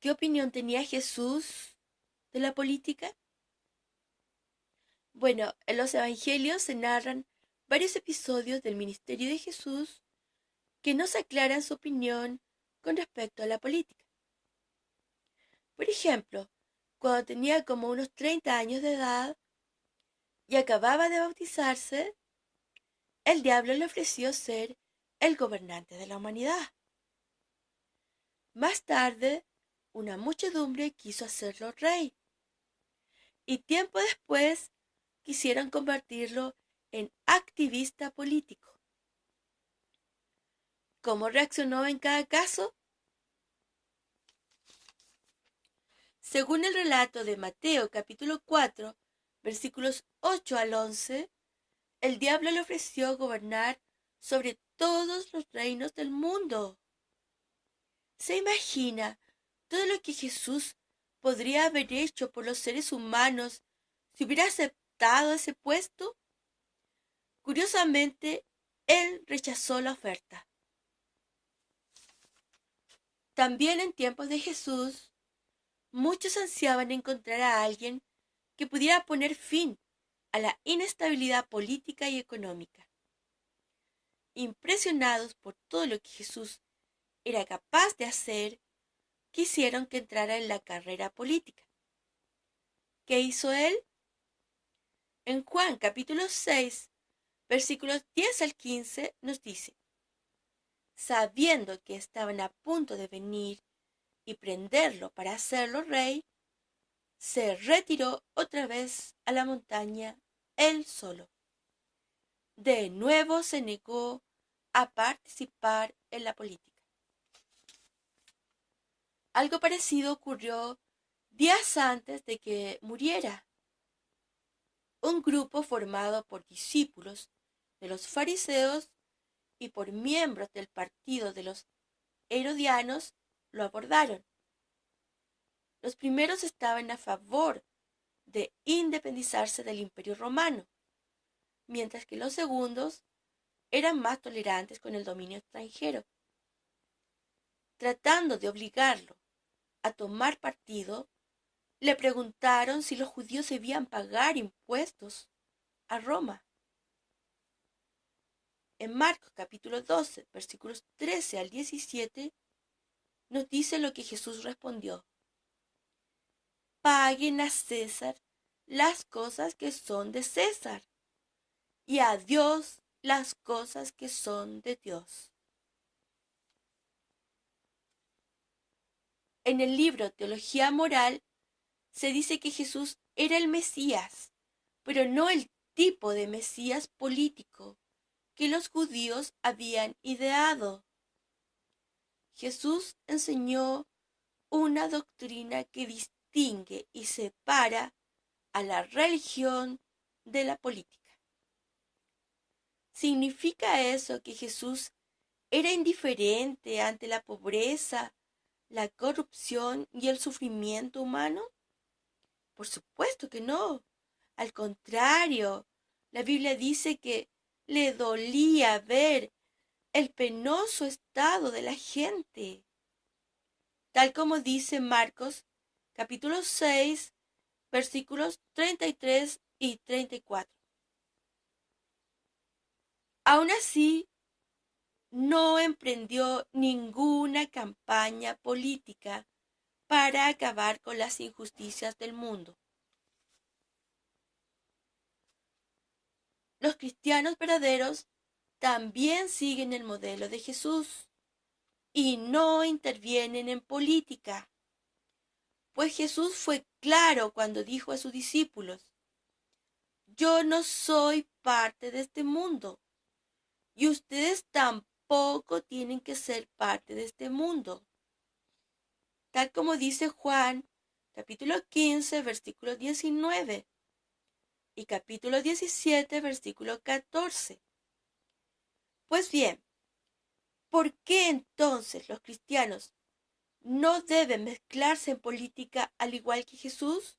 ¿Qué opinión tenía Jesús de la política? Bueno, en los evangelios se narran varios episodios del ministerio de Jesús que nos aclaran su opinión con respecto a la política. Por ejemplo, cuando tenía como unos 30 años de edad y acababa de bautizarse, el diablo le ofreció ser el gobernante de la humanidad. Más tarde, una muchedumbre quiso hacerlo rey y tiempo después quisieron convertirlo en activista político. ¿Cómo reaccionó en cada caso? Según el relato de Mateo capítulo 4, versículos 8 al 11, el diablo le ofreció gobernar sobre todos los reinos del mundo. ¿Se imagina todo lo que Jesús podría haber hecho por los seres humanos si hubiera aceptado ese puesto? Curiosamente, él rechazó la oferta. También en tiempos de Jesús, muchos ansiaban encontrar a alguien que pudiera poner fin a la inestabilidad política y económica. Impresionados por todo lo que Jesús era capaz de hacer, quisieron que entrara en la carrera política. ¿Qué hizo él? En Juan capítulo 6, versículos 10 al 15 nos dice: sabiendo que estaban a punto de venir y prenderlo para hacerlo rey, se retiró otra vez a la montaña él solo. De nuevo se negó a participar en la política. Algo parecido ocurrió días antes de que muriera. Un grupo formado por discípulos de los fariseos y por miembros del partido de los herodianos lo abordaron. Los primeros estaban a favor de independizarse del Imperio Romano, mientras que los segundos eran más tolerantes con el dominio extranjero. Tratando de obligarlo a tomar partido, le preguntaron si los judíos debían pagar impuestos a Roma. En Marcos capítulo 12, versículos 13 al 17, nos dice lo que Jesús respondió: paguen a César las cosas que son de César y a Dios las cosas que son de Dios. En el libro Teología Moral se dice que Jesús era el Mesías, pero no el tipo de Mesías político que los judíos habían ideado. Jesús enseñó una doctrina que distingue y separa a la religión de la política. ¿Significa eso que Jesús era indiferente ante la pobreza, la corrupción y el sufrimiento humano? Por supuesto que no. Al contrario, la Biblia dice que le dolía ver el penoso estado de la gente, tal como dice Marcos capítulo 6, versículos 33 y 34. Aún así, no emprendió ninguna campaña política para acabar con las injusticias del mundo. Los cristianos verdaderos también siguen el modelo de Jesús y no intervienen en política, pues Jesús fue claro cuando dijo a sus discípulos: yo no soy parte de este mundo y ustedes tampoco tienen que ser parte de este mundo, tal como dice Juan capítulo 15 versículo 19 y capítulo 17 versículo 14. Pues bien, ¿por qué entonces los cristianos no deben mezclarse en política al igual que Jesús?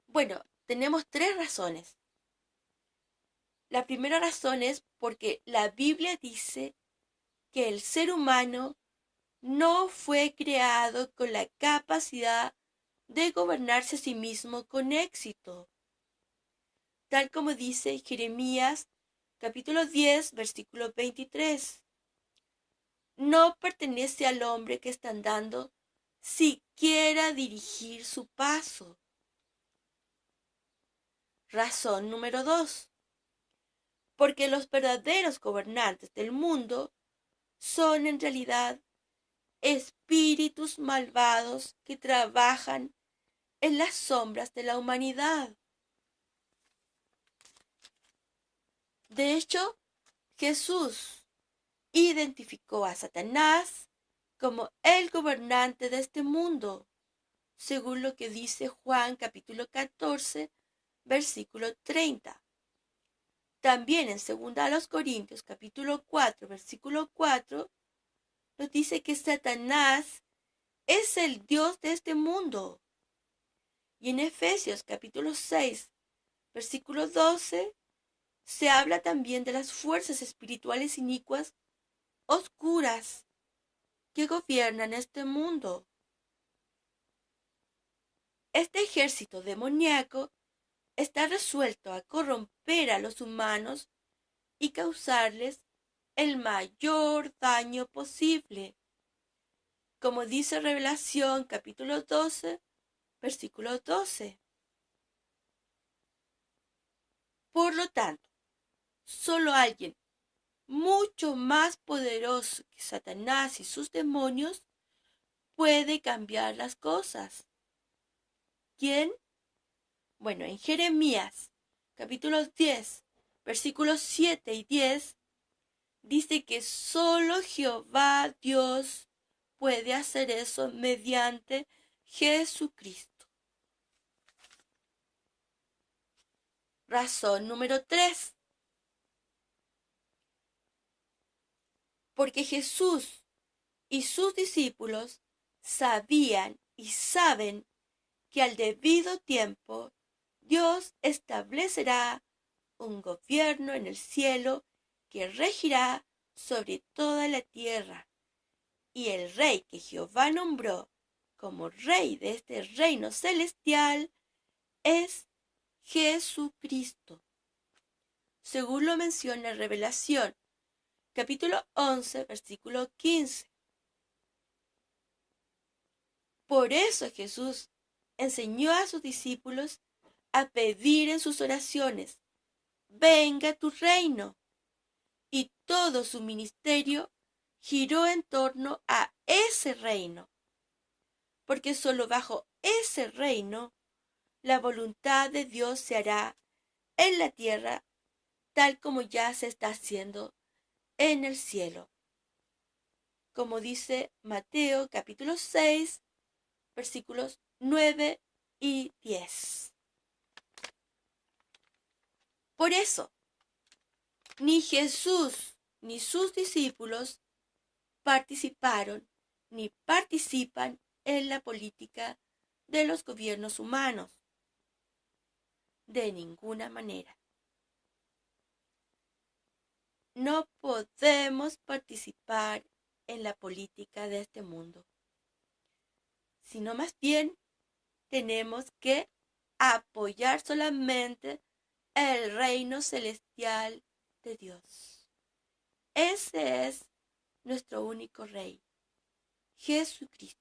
Bueno, tenemos tres razones. La primera razón es porque la Biblia dice que el ser humano no fue creado con la capacidad de gobernarse a sí mismo con éxito, tal como dice Jeremías capítulo 10, versículo 23. No pertenece al hombre que está andando siquiera dirigir su paso. Razón número 2. Porque los verdaderos gobernantes del mundo son en realidad espíritus malvados que trabajan en las sombras de la humanidad. De hecho, Jesús identificó a Satanás como el gobernante de este mundo, según lo que dice Juan capítulo 14, versículo 30. También en 2 Corintios capítulo 4, versículo 4, nos dice que Satanás es el Dios de este mundo. Y en Efesios capítulo 6, versículo 12, se habla también de las fuerzas espirituales inicuas oscuras que gobiernan este mundo. Este ejército demoníaco está resuelto a corromper a los humanos y causarles el mayor daño posible, como dice Revelación capítulo 12, versículo 12. Por lo tanto, solo alguien mucho más poderoso que Satanás y sus demonios puede cambiar las cosas. ¿Quién? Bueno, en Jeremías capítulo 10, versículos 7 y 10, dice que solo Jehová Dios puede hacer eso mediante Jesucristo. Razón número 3. Porque Jesús y sus discípulos sabían y saben que al debido tiempo Dios establecerá un gobierno en el cielo que regirá sobre toda la tierra, y el rey que Jehová nombró como rey de este reino celestial es Jesucristo, según lo menciona Revelación, capítulo 11, versículo 15. Por eso Jesús enseñó a sus discípulos a pedir en sus oraciones: venga tu reino. Y todo su ministerio giró en torno a ese reino, porque solo bajo ese reino la voluntad de Dios se hará en la tierra tal como ya se está haciendo en el cielo, como dice Mateo capítulo 6, versículos 9 y 10. Por eso, ni Jesús ni sus discípulos participaron ni participan en la política de los gobiernos humanos. De ninguna manera. No podemos participar en la política de este mundo, sino más bien tenemos que apoyar solamente el reino celestial de Dios. Ese es nuestro único rey, Jesucristo.